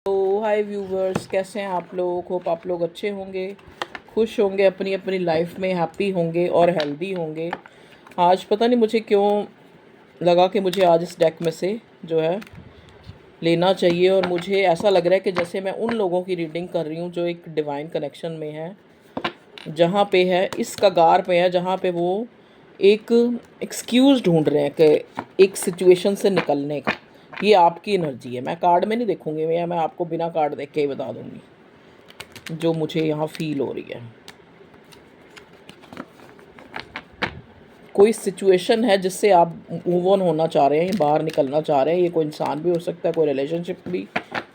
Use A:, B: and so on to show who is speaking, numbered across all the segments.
A: तो हाय व्यूवर्स, कैसे हैं आप लोग। होप आप लोग अच्छे होंगे, खुश होंगे, अपनी अपनी लाइफ में हैप्पी होंगे और हेल्दी होंगे। आज पता नहीं मुझे क्यों लगा कि मुझे आज इस डेक में से जो है लेना चाहिए, और मुझे ऐसा लग रहा है कि जैसे मैं उन लोगों की रीडिंग कर रही हूँ जो एक डिवाइन कनेक्शन में है, जहाँ पे है इस कगार पे है, जहाँ पे वो एक एक्सक्यूज़ ढूंढ रहे हैं कि एक सिचुएशन से निकलने का। ये आपकी एनर्जी है। मैं कार्ड में नहीं देखूंगी, मैं आपको बिना कार्ड देख के ही बता दूंगी जो मुझे यहाँ फील हो रही है। कोई सिचुएशन है जिससे आप मूव ऑन होना चाह रहे हैं, बाहर निकलना चाह रहे हैं। ये कोई इंसान भी हो सकता है, कोई रिलेशनशिप भी,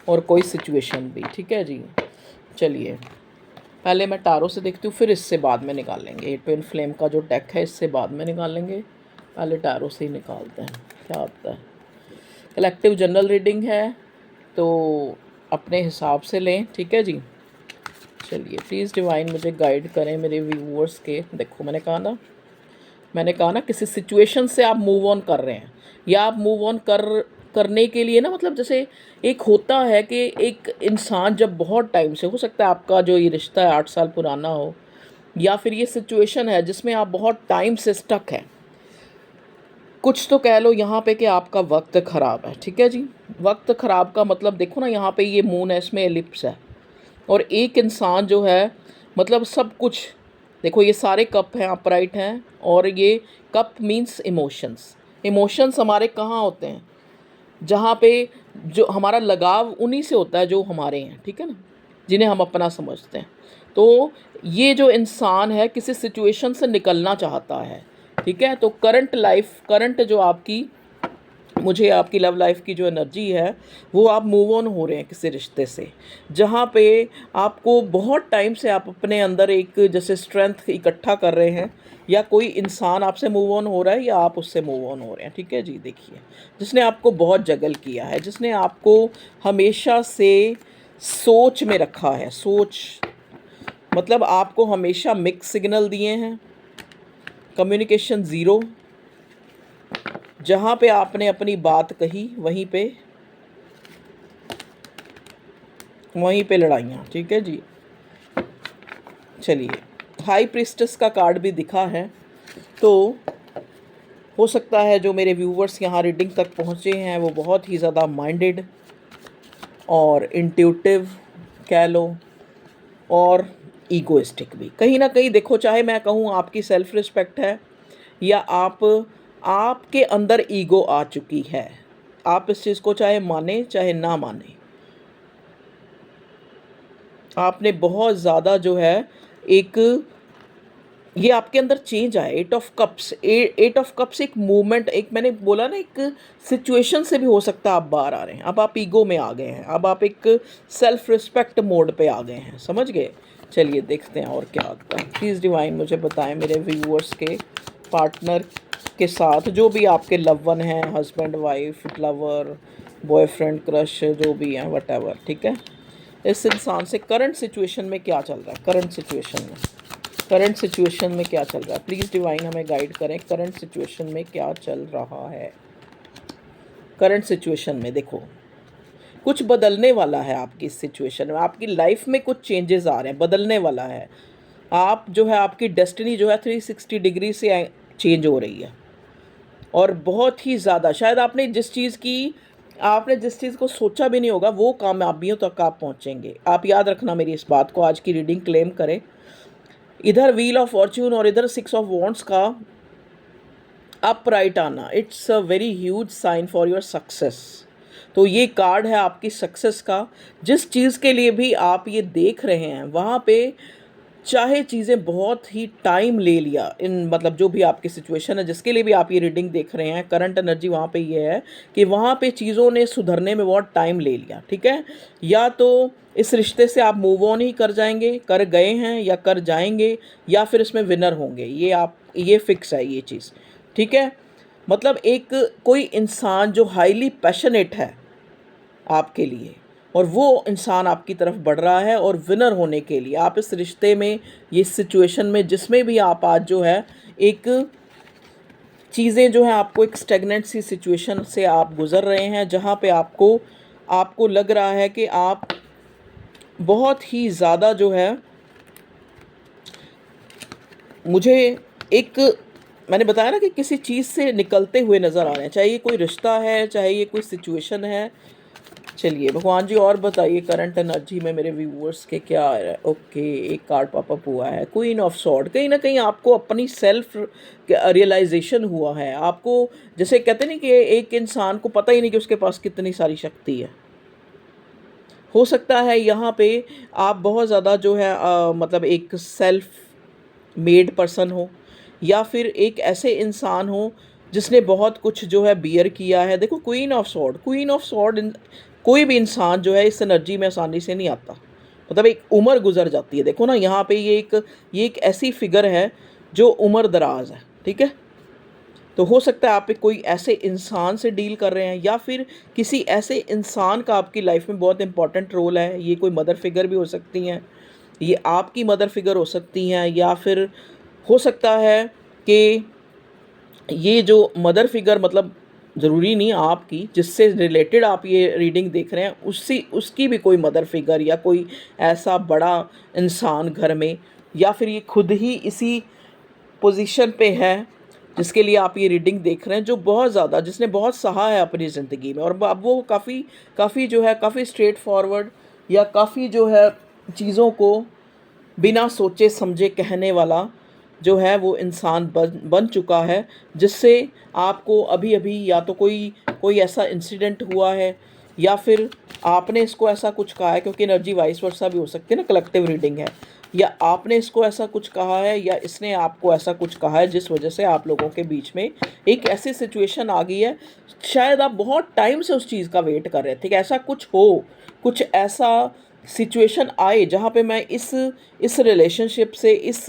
A: और कोई सिचुएशन भी। ठीक है जी, चलिए पहले मैं टारो से देखती हूँ, फिर इससे बाद में निकालेंगे। ट्विन फ्लेम का जो डेक है इससे बाद में निकालेंगे, पहले टारो से ही निकालते हैं क्या होता है। कलेक्टिव जनरल रीडिंग है तो अपने हिसाब से लें, ठीक है जी। चलिए प्लीज़ डिवाइन मुझे गाइड करें मेरे व्यूअर्स के। देखो मैंने कहा ना किसी सिचुएशन से आप मूव ऑन कर रहे हैं, या आप मूव ऑन करने के लिए ना, मतलब जैसे एक होता है कि एक इंसान जब बहुत टाइम से, हो सकता है आपका जो ये रिश्ता है 8 साल पुराना हो, या फिर ये सिचुएशन है जिसमें आप बहुत टाइम से स्टक हैं। कुछ तो कह लो यहाँ पे कि आपका वक्त ख़राब है। ठीक है जी, वक्त ख़राब का मतलब देखो ना, यहाँ पे ये मून है, इसमें एलिप्स है, और एक इंसान जो है, मतलब सब कुछ देखो, ये सारे कप हैं, अपराइट हैं, और ये कप मीन्स इमोशंस। इमोशंस हमारे कहाँ होते हैं, जहाँ पे जो हमारा लगाव उन्हीं से होता है जो हमारे हैं, ठीक है ना, जिन्हें हम अपना समझते हैं। तो ये जो इंसान है किसी सिचुएशन से निकलना चाहता है, ठीक है। तो करंट जो आपकी, मुझे आपकी लव लाइफ की जो एनर्जी है, वो आप मूव ऑन हो रहे हैं किसी रिश्ते से, जहाँ पे आपको बहुत टाइम से आप अपने अंदर एक जैसे स्ट्रेंथ इकट्ठा कर रहे हैं, या कोई इंसान आपसे मूव ऑन हो रहा है या आप उससे मूव ऑन हो रहे हैं। ठीक है जी, देखिए जिसने आपको बहुत जगल किया है, जिसने आपको हमेशा से सोच में रखा है, सोच मतलब आपको हमेशा मिक्स सिग्नल दिए हैं, कम्युनिकेशन ज़ीरो। जहाँ पे आपने अपनी बात कही वहीं पे लड़ाइयाँ। ठीक है जी, चलिए हाई प्रिस्टेस का कार्ड भी दिखा है। तो हो सकता है जो मेरे व्यूवर्स यहाँ रीडिंग तक पहुँचे हैं वो बहुत ही ज़्यादा माइंडेड और इंट्यूटिव कह लो, और ईगोइस्टिक भी कहीं ना कहीं। देखो, चाहे मैं कहूँ आपकी सेल्फ रिस्पेक्ट है, या आपके अंदर ईगो आ चुकी है, आप इस चीज़ को चाहे माने चाहे ना माने, आपने बहुत ज़्यादा जो है एक, ये आपके अंदर चेंज आया। एट ऑफ कप्स एक मूवमेंट, एक मैंने बोला ना, एक सिचुएशन से भी हो सकता है आप बाहर आ रहे हैं। अब आप ईगो में आ गए हैं, अब आप एक सेल्फ रिस्पेक्ट मोड पे आ गए हैं, समझ गए। चलिए देखते हैं और क्या आता है। प्लीज़ डिवाइन मुझे बताएं मेरे व्यूअर्स के पार्टनर के साथ, जो भी आपके लव वन हैं, husband wife lover boyfriend crush जो भी हैं, वट, ठीक है, इस इंसान से करंट सिचुएशन में क्या चल रहा है। करंट सिचुएशन में क्या चल रहा है, प्लीज़ डिवाइन हमें गाइड करें। करंट सिचुएशन में क्या चल रहा है। करंट सिचुएशन में देखो कुछ बदलने वाला है आपकी इस सिचुएशन में, आपकी लाइफ में कुछ चेंजेस आ रहे हैं, बदलने वाला है। आप जो है, आपकी डेस्टिनी जो है 360 डिग्री से चेंज हो रही है, और बहुत ही ज़्यादा शायद आपने जिस चीज़ को सोचा भी नहीं होगा, वो कामयाबियों तक आप पहुँचेंगे। आप याद रखना मेरी इस बात को, आज की रीडिंग क्लेम करें। इधर व्हील ऑफ फॉर्च्यून और इधर 6 ऑफ वॉन्ड्स का अपराइट आना, it's a very huge sign for your success. तो ये कार्ड है आपकी सक्सेस का। जिस चीज़ के लिए भी आप ये देख रहे हैं, वहाँ पे चाहे चीज़ें बहुत ही टाइम ले लिया, इन मतलब जो भी आपकी सिचुएशन है, जिसके लिए भी आप ये रीडिंग देख रहे हैं, करंट एनर्जी वहाँ पे ये है कि वहाँ पे चीज़ों ने सुधरने में बहुत टाइम ले लिया। ठीक है, या तो इस रिश्ते से आप मूव ऑन ही कर जाएंगे, कर गए हैं या कर जाएंगे, या फिर इसमें विनर होंगे। ये फिक्स है ये चीज़। ठीक है, मतलब एक कोई इंसान जो हाईली पैशनेट है आपके लिए, और वो इंसान आपकी तरफ बढ़ रहा है, और विनर होने के लिए आप इस रिश्ते में, ये सिचुएशन में, जिसमें भी आप आज जो है एक चीज़ें जो है, आपको एक स्टेगनेंट सी सिचुएशन से आप गुज़र रहे हैं, जहाँ पे आपको आपको लग रहा है कि आप बहुत ही ज़्यादा जो है, मुझे एक, मैंने बताया ना कि किसी चीज़ से निकलते हुए नज़र आ रहे हैं, चाहे ये कोई रिश्ता है, चाहे ये कोई सिचुएशन है। चलिए भगवान जी और बताइए करंट एनर्जी में मेरे व्यूअर्स के क्या आ रहा है। ओके, एक कार्ड पॉपअप हुआ है, क्वीन ऑफ सॉर्ड। कहीं ना कहीं आपको अपनी सेल्फ रियलाइजेशन हुआ है। आपको जैसे कहते नहीं कि एक इंसान को पता ही नहीं कि उसके पास कितनी सारी शक्ति है। हो सकता है यहाँ पे आप बहुत ज़्यादा जो है मतलब एक सेल्फ मेड पर्सन हो, या फिर एक ऐसे इंसान हो जिसने बहुत कुछ जो है बियर किया है। देखो queen of sword, queen of sword, कोई भी इंसान जो है इस एनर्जी में आसानी से नहीं आता, मतलब एक उम्र गुजर जाती है। देखो ना यहाँ पे ये एक ऐसी फिगर है जो उम्र दराज है, ठीक है। तो हो सकता है आप कोई ऐसे इंसान से डील कर रहे हैं, या फिर किसी ऐसे इंसान का आपकी लाइफ में बहुत इंपॉर्टेंट रोल है। ये कोई मदर फिगर भी हो सकती हैं, ये आपकी मदर फिगर हो सकती हैं, या फिर हो सकता है कि ये जो मदर फिगर, मतलब ज़रूरी नहीं आपकी, जिससे रिलेटेड आप ये रीडिंग देख रहे हैं उसकी भी कोई मदर फिगर या कोई ऐसा बड़ा इंसान घर में, या फिर ये खुद ही इसी पोजीशन पे है जिसके लिए आप ये रीडिंग देख रहे हैं, जो बहुत ज़्यादा, जिसने बहुत सहा है अपनी ज़िंदगी में, और अब वो काफ़ी काफ़ी जो है काफ़ी स्ट्रेट फॉरवर्ड, या काफ़ी जो है चीज़ों को बिना सोचे समझे कहने वाला जो है वो इंसान बन चुका है, जिससे आपको अभी अभी या तो कोई कोई ऐसा इंसिडेंट हुआ है, या फिर आपने इसको ऐसा कुछ कहा है, क्योंकि एनर्जी वाइस वर्सा भी हो सकती है ना, कलेक्टिव रीडिंग है, या आपने इसको ऐसा कुछ कहा है या इसने आपको ऐसा कुछ कहा है, जिस वजह से आप लोगों के बीच में एक ऐसी सिचुएशन आ गई है। शायद आप बहुत टाइम से उस चीज़ का वेट कर रहे थे कि ऐसा कुछ हो, कुछ ऐसा सिचुएशन आए जहाँ पे मैं इस रिलेशनशिप से, इस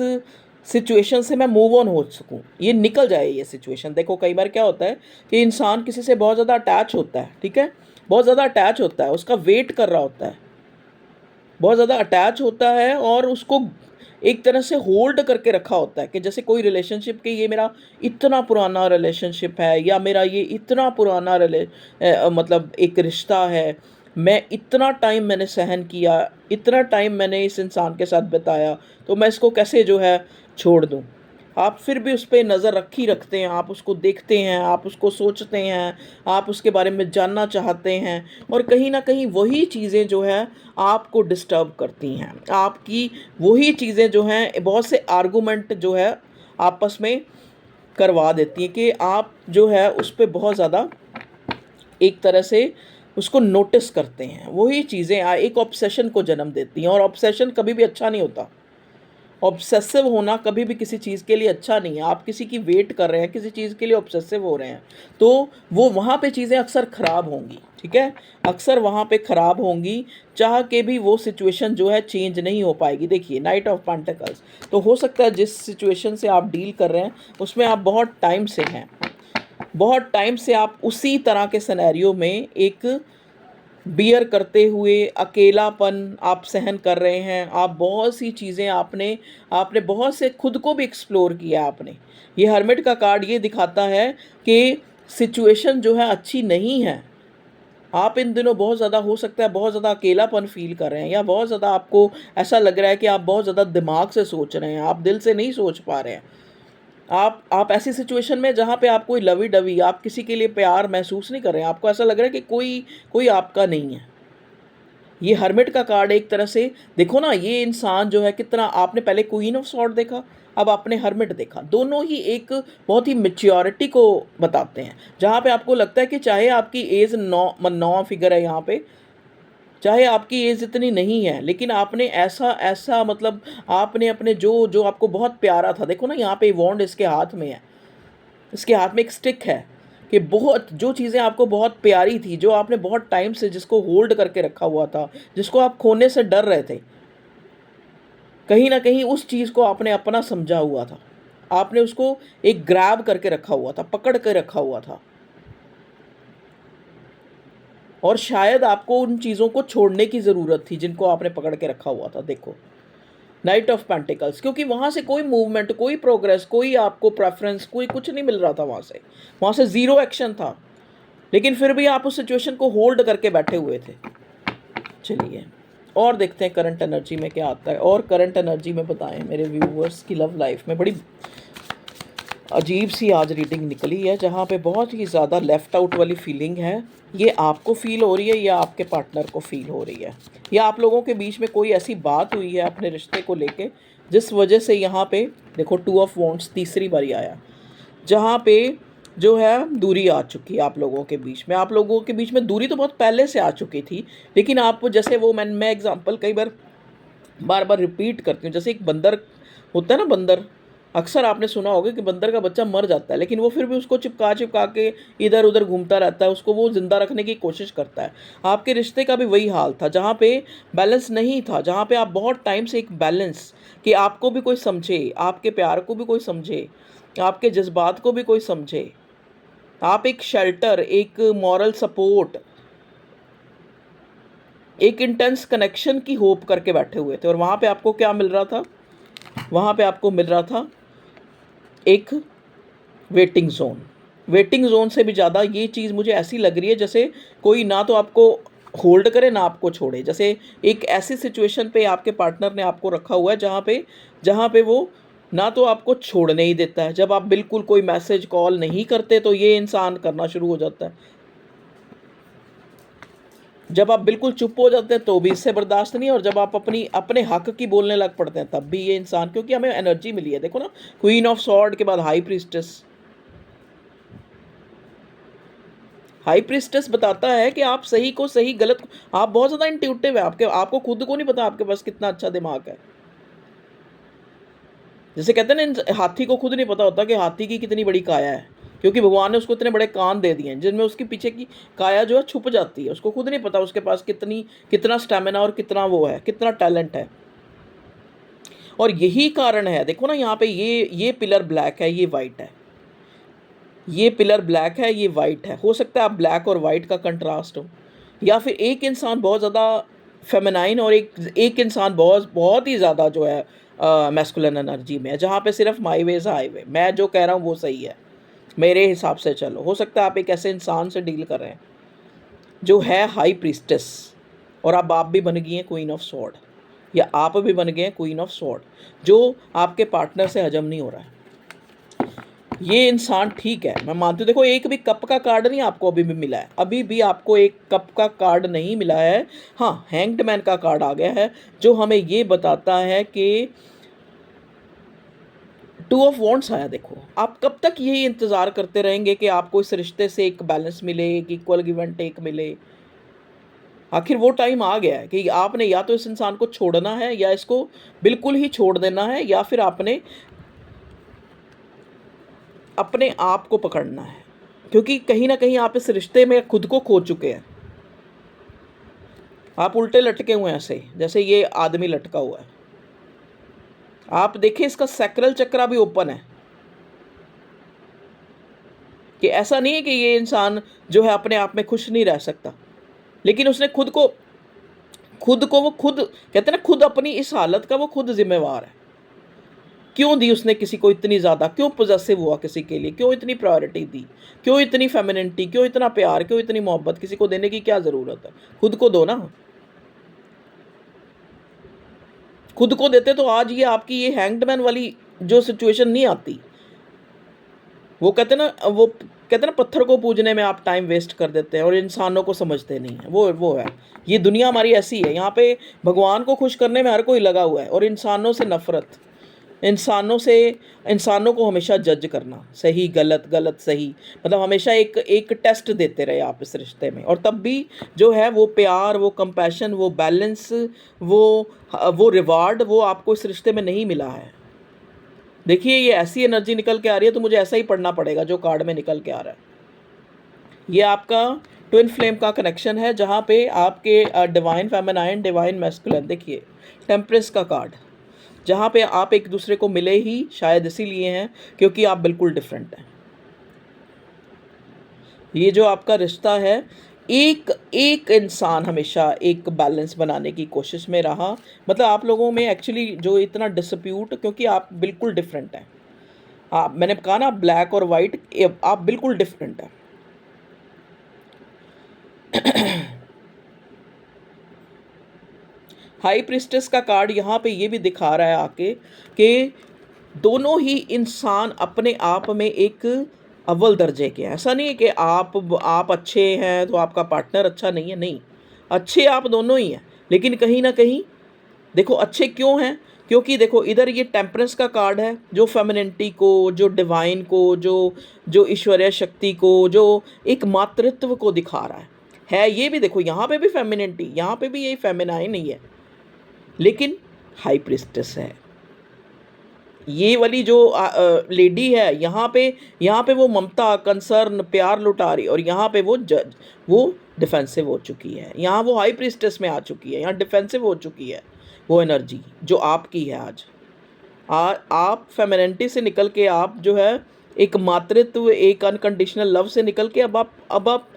A: सिचुएशन से मैं मूव ऑन हो सकूँ, ये निकल जाए ये सिचुएशन। देखो कई बार क्या होता है कि इंसान किसी से बहुत ज़्यादा अटैच होता है, ठीक है, बहुत ज़्यादा अटैच होता है, उसका वेट कर रहा होता है, बहुत ज़्यादा अटैच होता है, और उसको एक तरह से होल्ड करके रखा होता है कि जैसे कोई रिलेशनशिप के, ये मेरा इतना पुराना रिलेशनशिप है, या मेरा ये इतना पुराना मतलब एक रिश्ता है, मैं इतना टाइम मैंने सहन किया, इतना टाइम मैंने इस इंसान के साथ बिताया, तो मैं इसको कैसे जो है छोड़ दूँ। आप फिर भी उस पर नज़र रखी रखते हैं, आप उसको देखते हैं, आप उसको सोचते हैं, आप उसके बारे में जानना चाहते हैं, और कहीं ना कहीं वही चीज़ें जो है आपको डिस्टर्ब करती हैं। आपकी वही चीज़ें जो हैं बहुत से आर्गूमेंट जो है आपस में करवा देती हैं कि आप जो है उस पर बहुत ज़्यादा एक तरह से उसको नोटिस करते हैं। वही चीज़ें एक ऑब्सेशन को जन्म देती हैं, और ऑब्सेशन कभी भी अच्छा नहीं होता। ऑब्सेसिव होना कभी भी किसी चीज़ के लिए अच्छा नहीं है। आप किसी की वेट कर रहे हैं, किसी चीज़ के लिए ऑब्सेसिव हो रहे हैं, तो वो वहाँ पे चीज़ें अक्सर ख़राब होंगी, ठीक है, अक्सर वहाँ पे ख़राब होंगी, चाह के भी वो सिचुएशन जो है चेंज नहीं हो पाएगी। देखिए नाइट ऑफ पेंटिकल्स, तो हो सकता है जिस सिचुएशन से आप डील कर रहे हैं उसमें आप बहुत टाइम से हैं, बहुत टाइम से आप उसी तरह के सिनेरियो में एक बियर करते हुए अकेलापन आप सहन कर रहे हैं। आप बहुत सी चीज़ें आपने आपने बहुत से खुद को भी एक्सप्लोर किया आपने। ये हर्मिट का कार्ड ये दिखाता है कि सिचुएशन जो है अच्छी नहीं है। आप इन दिनों बहुत ज़्यादा, हो सकता है बहुत ज़्यादा अकेलापन फील कर रहे हैं, या बहुत ज़्यादा आपको ऐसा लग रहा है कि आप बहुत ज़्यादा दिमाग से सोच रहे हैं, आप दिल से नहीं सोच पा रहे हैं। आप ऐसी सिचुएशन में जहाँ पे आप कोई लवी डवी, आप किसी के लिए प्यार महसूस नहीं कर रहे हैं, आपको ऐसा लग रहा है कि कोई कोई आपका नहीं है। ये हर्मिट का कार्ड एक तरह से देखो ना, ये इंसान जो है कितना, आपने पहले क्वीन ऑफ सॉर्ड देखा, अब आपने हर्मिट देखा, दोनों ही एक बहुत ही मेच्योरिटी को बताते हैं। जहाँ पे आपको लगता है कि चाहे आपकी एज 9 फिगर है यहाँ पे, चाहे आपकी एज इतनी नहीं है, लेकिन आपने ऐसा ऐसा मतलब आपने अपने जो जो आपको बहुत प्यारा था, देखो ना यहाँ पे वॉन्ड इसके हाथ में है, इसके हाथ में एक स्टिक है, कि बहुत जो चीज़ें आपको बहुत प्यारी थी, जो आपने बहुत टाइम से जिसको होल्ड करके रखा हुआ था, जिसको आप खोने से डर रहे थे, कहीं ना कहीं उस चीज़ को आपने अपना समझा हुआ था, आपने उसको एक ग्रैब करके रखा हुआ था, पकड़ के रखा हुआ था, और शायद आपको उन चीज़ों को छोड़ने की ज़रूरत थी जिनको आपने पकड़ के रखा हुआ था। देखो नाइट ऑफ पेंटिकल्स, क्योंकि वहाँ से कोई मूवमेंट, कोई प्रोग्रेस, कोई आपको प्रेफरेंस, कोई कुछ नहीं मिल रहा था, वहाँ से ज़ीरो एक्शन था। लेकिन फिर भी आप उस सिचुएशन को होल्ड करके बैठे हुए थे। चलिए और देखते हैं करंट एनर्जी में क्या आता है। और करंट एनर्जी में बताएं मेरे व्यूवर्स की लव लाइफ में बड़ी अजीब सी आज रीडिंग निकली है, जहाँ पे बहुत ही ज़्यादा लेफ़्ट आउट वाली फीलिंग है। ये आपको फील हो रही है या आपके पार्टनर को फील हो रही है, या आप लोगों के बीच में कोई ऐसी बात हुई है अपने रिश्ते को लेके जिस वजह से यहाँ पे देखो 2 ऑफ वॉन्ड्स तीसरी बारी आया, जहाँ पे जो है दूरी आ चुकी है आप लोगों के बीच में। आप लोगों के बीच में दूरी तो बहुत पहले से आ चुकी थी, लेकिन आप जैसे वो मैं एग्जांपल कई बार बार रिपीट करती हूँ। जैसे एक बंदर होता है ना, बंदर, अक्सर आपने सुना होगा कि बंदर का बच्चा मर जाता है, लेकिन वो फिर भी उसको चिपका चिपका के इधर उधर घूमता रहता है, उसको वो ज़िंदा रखने की कोशिश करता है। आपके रिश्ते का भी वही हाल था, जहाँ पे बैलेंस नहीं था, जहाँ पे आप बहुत टाइम से एक बैलेंस, कि आपको भी कोई समझे, आपके प्यार को भी कोई समझे, आपके जज्बात को भी कोई समझे, आप एक शेल्टर, एक मॉरल सपोर्ट, एक इंटेंस कनेक्शन की होप करके बैठे हुए थे। और वहाँ पे आपको क्या मिल रहा था? वहाँ पे आपको मिल रहा था एक वेटिंग जोन। वेटिंग जोन से भी ज़्यादा ये चीज़ मुझे ऐसी लग रही है जैसे कोई ना तो आपको होल्ड करे ना आपको छोड़े। जैसे एक ऐसी सिचुएशन पे आपके पार्टनर ने आपको रखा हुआ है जहाँ पे वो ना तो आपको छोड़ने ही देता है। जब आप बिल्कुल कोई मैसेज कॉल नहीं करते तो ये इंसान करना शुरू हो जाता है। जब आप बिल्कुल चुप हो जाते हैं तो भी इससे बर्दाश्त नहीं, और जब आप अपने हक की बोलने लग पड़ते हैं तब भी ये इंसान, क्योंकि हमें एनर्जी मिली है। देखो ना, क्वीन ऑफ सॉर्ड के बाद हाई प्रीस्टेस। हाई प्रीस्टेस बताता है कि आप सही को सही, गलत को, आप बहुत ज़्यादा इंट्यूटिव है। आपको खुद को नहीं पता आपके पास कितना अच्छा दिमाग है। जैसे कहते हैं ना, हाथी को खुद नहीं पता होता कि हाथी की कितनी बड़ी काया है, क्योंकि भगवान ने उसको इतने बड़े कान दे दिए हैं जिनमें उसकी पीछे की काया जो है छुप जाती है। उसको खुद नहीं पता उसके पास कितना स्टेमिना और कितना वो है, कितना टैलेंट है। और यही कारण है, देखो ना यहाँ पे ये पिलर ब्लैक है, ये वाइट है। ये पिलर ब्लैक है, ये वाइट है। हो सकता है आप ब्लैक और वाइट का कंट्रास्ट हो, या फिर एक इंसान बहुत ज़्यादा फेमिनाइन और एक इंसान बहुत बहुत ही ज़्यादा जो है मैस्कुलिन एनर्जी में है, जहाँ पे सिर्फ माई वे इज़ हाईवे, मैं जो कह रहा हूँ वो सही है, मेरे हिसाब से चलो। हो सकता है आप एक ऐसे इंसान से डील कर रहे हैं जो है हाई प्रीस्टेस, और अब आप भी बन गई हैं क्वीन ऑफ सॉर्ड, या आप भी बन गए हैं क्वीन ऑफ सॉर्ड, जो आपके पार्टनर से हजम नहीं हो रहा है। ये इंसान ठीक है, मैं मानती हूँ। देखो, एक भी कप का कार्ड नहीं आपको अभी भी मिला है, अभी भी आपको एक कप का कार्ड नहीं मिला है। हाँ, हैंग्ड मैन का कार्ड आ गया है, जो हमें ये बताता है कि 2 ऑफ वॉन्ड्स आया। देखो, आप कब तक यही इंतज़ार करते रहेंगे कि आपको इस रिश्ते से एक बैलेंस मिले, एक इक्वल गिव एंड टेक मिले? आखिर वो टाइम आ गया है कि आपने या तो इस इंसान को छोड़ना है, या इसको बिल्कुल ही छोड़ देना है, या फिर आपने अपने आप को पकड़ना है, क्योंकि कहीं ना कहीं आप इस रिश्ते में खुद को खो चुके हैं। आप उल्टे लटके हुए हैं, ऐसे जैसे ये आदमी लटका हुआ है। आप देखिए, इसका सैक्रल चक्र भी ओपन है, कि ऐसा नहीं है कि ये इंसान जो है अपने आप में खुश नहीं रह सकता, लेकिन उसने खुद को वो खुद कहते हैं ना, खुद अपनी इस हालत का वो खुद जिम्मेवार है। क्यों दी उसने किसी को इतनी ज़्यादा, क्यों पोजेसिव हुआ किसी के लिए, क्यों इतनी प्रायोरिटी दी, क्यों इतनी फेमिनिटी, क्यों इतना प्यार, क्यों इतनी मोहब्बत किसी को देने की क्या ज़रूरत है? खुद को दो ना। खुद को देते तो आज ये आपकी ये हैंग्डमैन वाली जो सिचुएशन नहीं आती। वो कहते हैं ना, पत्थर को पूजने में आप टाइम वेस्ट कर देते हैं और इंसानों को समझते नहीं है। वो है, ये दुनिया हमारी ऐसी है। यहाँ पे भगवान को खुश करने में हर कोई लगा हुआ है, और इंसानों से नफरत, इंसानों को हमेशा जज करना, सही गलत, गलत सही, मतलब हमेशा एक टेस्ट देते रहे आप इस रिश्ते में। और तब भी जो है वो प्यार, वो कंपैशन, वो बैलेंस, वो रिवार्ड, वो आपको इस रिश्ते में नहीं मिला है। देखिए, ये ऐसी एनर्जी निकल के आ रही है, तो मुझे ऐसा ही पढ़ना पड़ेगा जो कार्ड में निकल के आ रहा है। ये आपका ट्विन फ्लेम का कनेक्शन है, जहाँ पे आपके डिवाइन फेमिनाइन, डिवाइन मैस्कुलिन, देखिए टेम्परेंस का कार्ड, जहाँ पे आप एक दूसरे को मिले ही शायद इसीलिए हैं क्योंकि आप बिल्कुल डिफरेंट हैं। ये जो आपका रिश्ता है, एक इंसान हमेशा एक बैलेंस बनाने की कोशिश में रहा। मतलब आप लोगों में एक्चुअली जो इतना डिस्प्यूट, क्योंकि आप बिल्कुल डिफरेंट हैं। आप, मैंने कहा ना, ब्लैक और वाइट, आप बिल्कुल डिफरेंट हैं। हाई प्रिस्टेस का कार्ड यहाँ पे ये भी दिखा रहा है आके कि दोनों ही इंसान अपने आप में एक अव्वल दर्जे के हैं। ऐसा नहीं है कि आप अच्छे हैं तो आपका पार्टनर अच्छा नहीं है, नहीं, अच्छे आप दोनों ही हैं, लेकिन कहीं ना कहीं देखो अच्छे क्यों हैं, क्योंकि देखो इधर ये टेम्परेंस का कार्ड है जो फेमिनिटी को, जो डिवाइन को, जो जो ईश्वरीय शक्ति को, जो एक मातृत्व को दिखा रहा है ये भी देखो यहाँ पे भी फेमिनिटी, यहाँ पे भी यही फेमिनाइन ही है, लेकिन हाई प्रिस्टेस है। ये वाली जो लेडी है यहाँ पे वो ममता, कंसर्न, प्यार लुटा रही, और यहाँ पे वो जज, वो डिफेंसिव हो चुकी है। यहाँ वो हाई प्रिस्टेस में आ चुकी है, यहाँ डिफेंसिव हो चुकी है वो एनर्जी जो आपकी है आज। आप फेमिनिटी से निकल के आप जो है एक मातृत्व, एक अनकंडीशनल लव से निकल के अब आप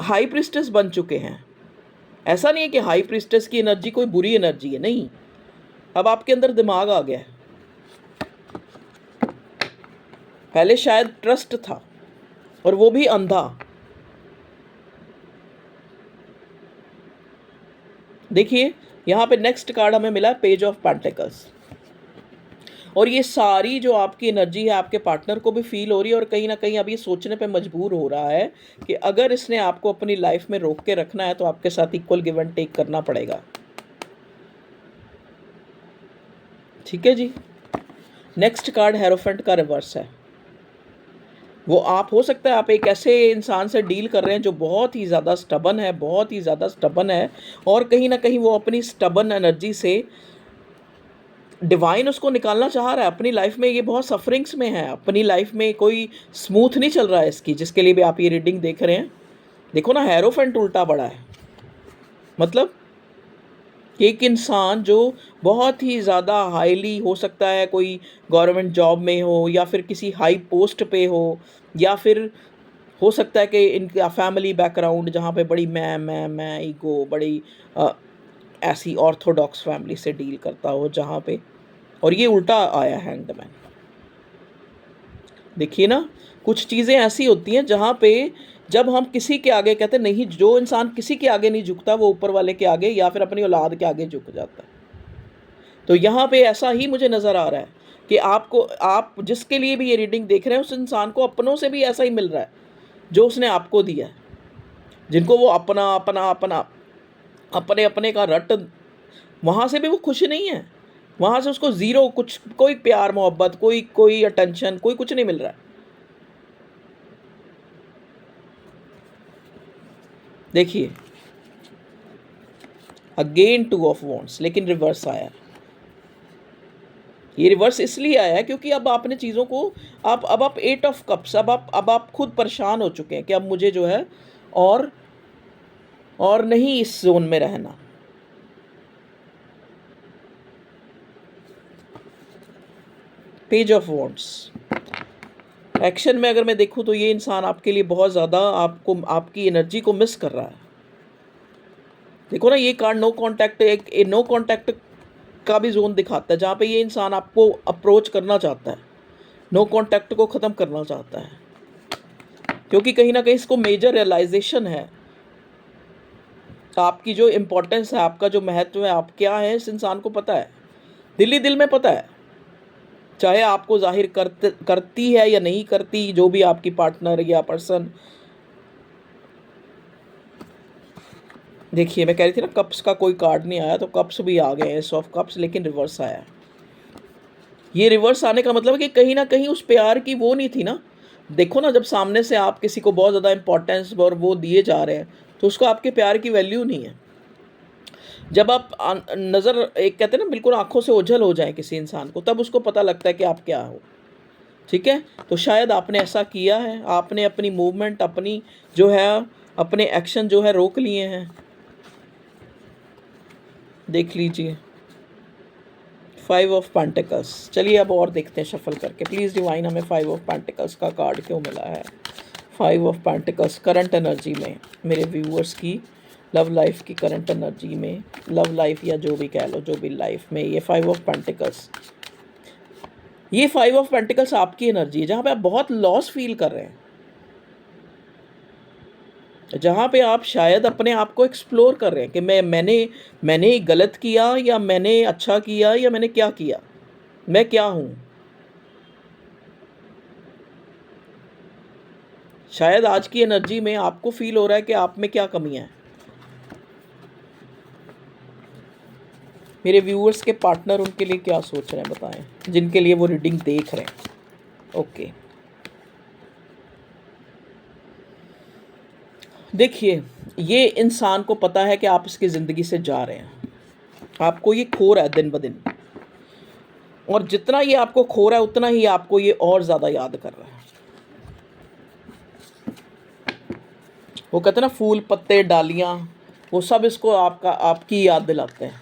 A: हाई प्रिस्टेस बन चुके हैं। ऐसा नहीं है कि हाई प्रिस्टेस की एनर्जी कोई बुरी एनर्जी है, नहीं, अब आपके अंदर दिमाग आ गया है। पहले शायद ट्रस्ट था और वो भी अंधा। देखिए यहाँ पे नेक्स्ट कार्ड हमें मिला पेज ऑफ पेंटिकल्स, और ये सारी जो आपकी एनर्जी है आपके पार्टनर को भी फील हो रही है, और कहीं ना कहीं अब ये सोचने पे मजबूर हो रहा है कि अगर इसने आपको अपनी लाइफ में रोक के रखना है तो आपके साथ इक्वल गिव एंड टेक करना पड़ेगा। ठीक है जी। नेक्स्ट कार्ड हेरोफेंट का रिवर्स है। वो आप हो सकता है आप एक ऐसे इंसान से डील कर रहे हैं जो बहुत ही ज़्यादा स्टबन है, बहुत ही ज़्यादा स्टबन है, और कहीं ना कहीं वो अपनी स्टबन एनर्जी से डिवाइन उसको निकालना चाह रहा है अपनी लाइफ में। ये बहुत सफरिंग्स में है, अपनी लाइफ में कोई स्मूथ नहीं चल रहा है इसकी, जिसके लिए भी आप ये रीडिंग देख रहे हैं। देखो ना, हेरोफेंट उल्टा पड़ा है, मतलब एक इंसान जो बहुत ही ज़्यादा हाईली, हो सकता है कोई गवर्नमेंट जॉब में हो, या फिर किसी हाई पोस्ट पे हो, या फिर हो सकता है कि इनका फैमिली बैकग्राउंड जहाँ पे बड़ी मैं ईगो, बड़ी ऐसी ऑर्थोडॉक्स फैमिली से डील करता हो जहाँ पे, और ये उल्टा आया हैंग्ड मैन। देखिए ना, कुछ चीज़ें ऐसी होती हैं जहाँ पे जब हम किसी के आगे कहते नहीं, जो इंसान किसी के आगे नहीं झुकता वो ऊपर वाले के आगे या फिर अपनी औलाद के आगे झुक जाता है। तो यहाँ पे ऐसा ही मुझे नज़र आ रहा है कि आप जिसके लिए भी ये रीडिंग देख रहे हैं उस इंसान को अपनों से भी ऐसा ही मिल रहा है जो उसने आपको दिया है, जिनको वो अपना अपना अपना अपने अपने का रट, वहाँ से भी वो खुश नहीं है, वहाँ से उसको ज़ीरो, कुछ कोई प्यार मोहब्बत, कोई अटेंशन, कोई कुछ नहीं मिल रहा है। देखिए अगेन 2 ऑफ वॉन्ड्स, लेकिन रिवर्स आया। ये रिवर्स इसलिए आया है क्योंकि अब आपने चीज़ों को अब आप 8 ऑफ कप्स, अब आप खुद परेशान हो चुके हैं कि अब मुझे जो है और नहीं इस जोन में रहना। पेज ऑफ वॉन्ड्स एक्शन में अगर मैं देखूं तो ये इंसान आपके लिए बहुत ज़्यादा आपकी एनर्जी को मिस कर रहा है। देखो ना, ये कार्ड नो कांटेक्ट, एक नो कांटेक्ट का भी जोन दिखाता है जहाँ पे ये इंसान आपको अप्रोच करना चाहता है, नो कांटेक्ट को ख़त्म करना चाहता है, क्योंकि कहीं ना कहीं इसको मेजर रियलाइजेशन है आपकी जो इम्पोर्टेंस है, आपका जो महत्व है, आप क्या है, इस इंसान को पता है, दिल ही दिल में पता है, चाहे आपको जाहिर करती है या नहीं करती, जो भी आपकी पार्टनर या पर्सन। देखिए मैं कह रही थी ना कप्स का कोई कार्ड नहीं आया, तो कप्स भी आ गए, एस ऑफ कप्स, लेकिन रिवर्स आया। ये रिवर्स आने का मतलब है कि कहीं ना कहीं उस प्यार की वो नहीं थी ना। देखो ना, जब सामने से आप किसी को बहुत ज़्यादा इंपॉर्टेंस और वो दिए जा रहे हैं तो उसको आपके प्यार की वैल्यू नहीं है। जब आप नज़र, एक कहते हैं ना, बिल्कुल आंखों से ओझल हो जाए किसी इंसान को, तब उसको पता लगता है कि आप क्या हो। ठीक है, तो शायद आपने ऐसा किया है, आपने अपनी मूवमेंट, अपनी जो है अपने एक्शन जो है रोक लिए हैं। देख लीजिए 5 ऑफ पेंटिकल्स। चलिए अब और देखते हैं शफल करके। प्लीज़ डिवाइन हमें 5 ऑफ पेंटिकल्स का कार्ड क्यों मिला है। 5 ऑफ पेंटिकल्स करंट एनर्जी में, मेरे व्यूअर्स की लव लाइफ की करंट एनर्जी में, लव लाइफ या जो भी कह लो, जो भी लाइफ में, ये 5 ऑफ पेंटिकल्स, ये 5 ऑफ पेंटिकल्स आपकी एनर्जी है जहाँ पे आप बहुत लॉस फील कर रहे हैं। जहाँ पे आप शायद अपने आप को एक्सप्लोर कर रहे हैं कि मैंने गलत किया या मैंने अच्छा किया या मैंने क्या किया, मैं क्या हूँ। शायद आज की एनर्जी में आपको फील हो रहा है कि आप में क्या कमियां हैं। मेरे व्यूअर्स के पार्टनर उनके लिए क्या सोच रहे हैं बताएं, जिनके लिए वो रीडिंग देख रहे हैं। ओके, देखिए, ये इंसान को पता है कि आप इसकी ज़िंदगी से जा रहे हैं, आपको ये खो रहा है दिन ब दिन, और जितना ये आपको खो रहा है उतना ही आपको ये और ज़्यादा याद कर रहा है। वो कहते हैं ना, फूल पत्ते डालियाँ, वो सब इसको आपकी याद दिलाते हैं।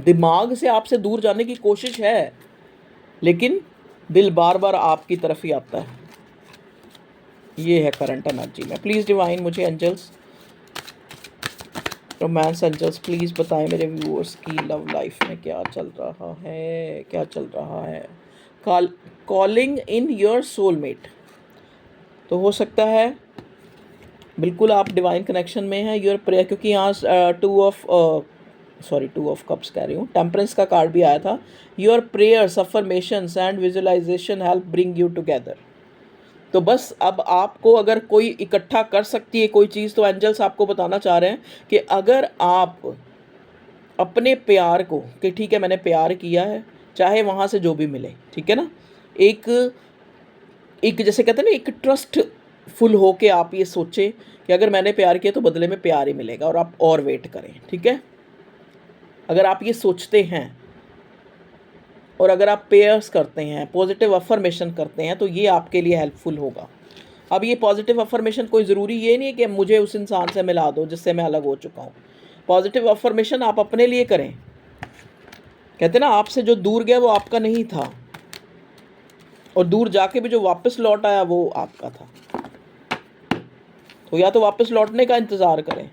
A: दिमाग से आपसे दूर जाने की कोशिश है, लेकिन दिल बार बार आपकी तरफ ही आता है। ये है करंट एनर्जी में। प्लीज़ डिवाइन, मुझे एंजल्स, रोमांस एंजल्स, प्लीज़ बताएं मेरे व्यूअर्स की लव लाइफ में क्या चल रहा है, क्या चल रहा है। कॉलिंग इन योर सोलमेट, तो हो सकता है बिल्कुल आप डिवाइन कनेक्शन में हैं। योर प्रेयर, क्योंकि यहाँ टू ऑफ कप्स कह रही हूँ, टेम्परेंस का कार्ड भी आया था। Your prayers, affirmations and visualisation help bring you together. तो बस अब आपको अगर कोई इकट्ठा कर सकती है कोई चीज़, तो एंजल्स आपको बताना चाह रहे हैं कि अगर आप अपने प्यार को, कि ठीक है मैंने प्यार किया है, चाहे वहाँ से जो भी मिले, ठीक है ना, एक जैसे कहते हैं ना, एक ट्रस्ट फुल हो के आप ये सोचें कि अगर मैंने प्यार किया तो बदले में प्यार ही मिलेगा, और आप और वेट करें। ठीक है, अगर आप ये सोचते हैं और अगर आप प्रेयर्स करते हैं, पॉजिटिव अफर्मेशन करते हैं, तो ये आपके लिए हेल्पफुल होगा। अब ये पॉजिटिव अफर्मेशन कोई ज़रूरी ये नहीं है कि मुझे उस इंसान से मिला दो जिससे मैं अलग हो चुका हूँ। पॉजिटिव अफर्मेशन आप अपने लिए करें। कहते ना, आपसे जो दूर गया वो आपका नहीं था, और दूर जाके भी जो वापस लौट आया वो आपका था। तो या तो वापस लौटने का इंतज़ार करें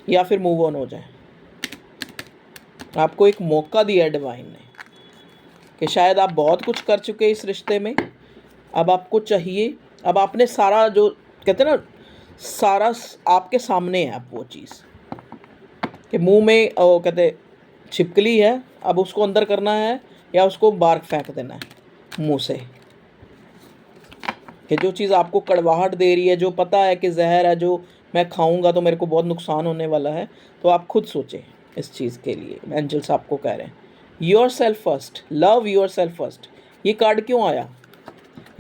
A: या फिर मूव ऑन हो जाए। आपको एक मौका दिया है डिवाइन ने कि शायद आप बहुत कुछ कर चुके हैं इस रिश्ते में, अब आपको चाहिए, अब आपने सारा, जो कहते हैं ना, सारा आपके सामने है। अब वो चीज़ कि मुंह में कहते छिपकली है, अब उसको अंदर करना है या उसको बाहर फेंक देना है मुंह से। कि जो चीज़ आपको कड़वाहट दे रही है, जो पता है कि जहर है, जो मैं खाऊंगा तो मेरे को बहुत नुकसान होने वाला है, तो आप खुद सोचें इस चीज़ के लिए। एंजल्स आपको कह रहे हैं your self first, love yourself first. ये कार्ड क्यों आया?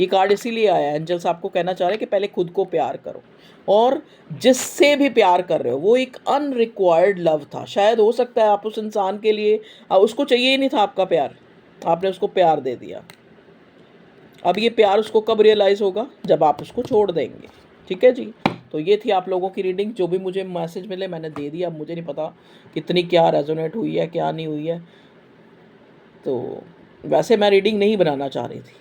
A: ये कार्ड इसीलिए आया, एंजल्स आपको कहना चाह रहे हैं कि पहले खुद को प्यार करो, और जिससे भी प्यार कर रहे हो वो एक अनरिक्वायर्ड लव था। शायद हो सकता है आप उस इंसान के लिए, उसको चाहिए ही नहीं था आपका प्यार, आपने उसको प्यार दे दिया। अब ये प्यार उसको कब रियलाइज़ होगा? जब आप उसको छोड़ देंगे। ठीक है जी, तो ये थी आप लोगों की रीडिंग। जो भी मुझे मैसेज मिले मैंने दे दिया। अब मुझे नहीं पता कितनी क्या रेजोनेट हुई है, क्या नहीं हुई है। तो वैसे मैं रीडिंग नहीं बनाना चाह रही थी,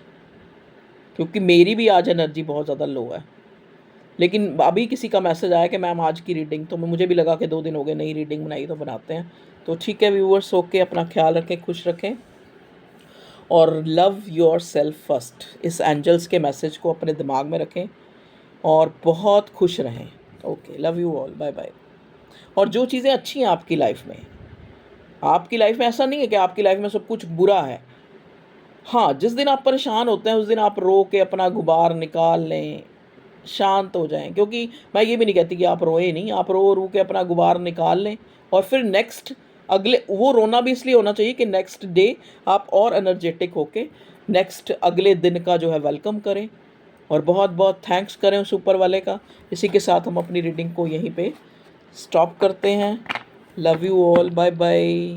A: क्योंकि मेरी भी आज एनर्जी बहुत ज़्यादा लो है, लेकिन अभी किसी का मैसेज आया कि मैम आज की रीडिंग, तो मुझे भी लगा कि 2 दिन हो गए नई रीडिंग बनाई, तो बनाते हैं। तो ठीक है व्यूअर्स, ओके, अपना ख्याल रखें, खुश रखें, और लव योर सेल्फ फर्स्ट, इस एंजल्स के मैसेज को अपने दिमाग में रखें और बहुत खुश रहें। Okay, love you all, bye bye. और जो चीज़ें अच्छी हैं आपकी लाइफ में, आपकी लाइफ में ऐसा नहीं है कि आपकी लाइफ में सब कुछ बुरा है। हाँ, जिस दिन आप परेशान होते हैं उस दिन आप रो के अपना गुबार निकाल लें, शांत हो जाएं। क्योंकि मैं ये भी नहीं कहती कि आप रोए नहीं, आप रो के अपना गुबार निकाल लें, और फिर नेक्स्ट अगले, वो रोना भी इसलिए होना चाहिए कि नेक्स्ट डे आप और एनर्जेटिक होके नेक्स्ट अगले दिन का जो है वेलकम करें, और बहुत बहुत थैंक्स करें उस ऊपर वाले का। इसी के साथ हम अपनी रीडिंग को यहीं पे स्टॉप करते हैं। Love you all, bye bye.